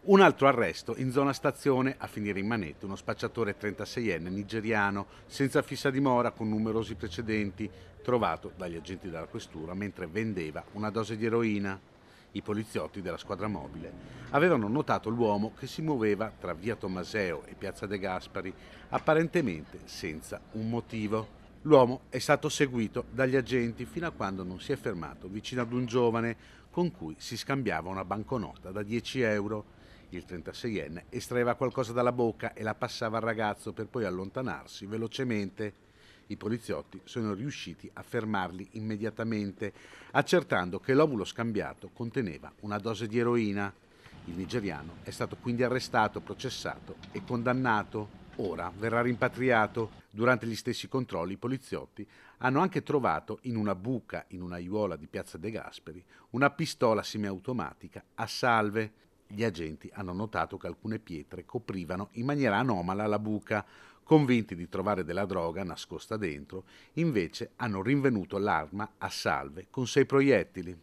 Un altro arresto in zona stazione, a finire in manette uno spacciatore 36enne nigeriano senza fissa dimora con numerosi precedenti, trovato dagli agenti della questura mentre vendeva una dose di eroina. I poliziotti della squadra mobile avevano notato l'uomo che si muoveva tra via Tommaseo e piazza De Gasperi, apparentemente senza un motivo. L'uomo è stato seguito dagli agenti fino a quando non si è fermato vicino ad un giovane con cui si scambiava una banconota da 10 euro. Il 36enne estraeva qualcosa dalla bocca e la passava al ragazzo per poi allontanarsi velocemente. I poliziotti sono riusciti a fermarli immediatamente, accertando che l'ovulo scambiato conteneva una dose di eroina. Il nigeriano è stato quindi arrestato, processato e condannato. Ora verrà rimpatriato. Durante gli stessi controlli i poliziotti hanno anche trovato in una buca in una aiuola di piazza De Gasperi una pistola semiautomatica a salve. Gli agenti hanno notato che alcune pietre coprivano in maniera anomala la buca. Convinti di trovare della droga nascosta dentro, invece hanno rinvenuto l'arma a salve con 6 proiettili.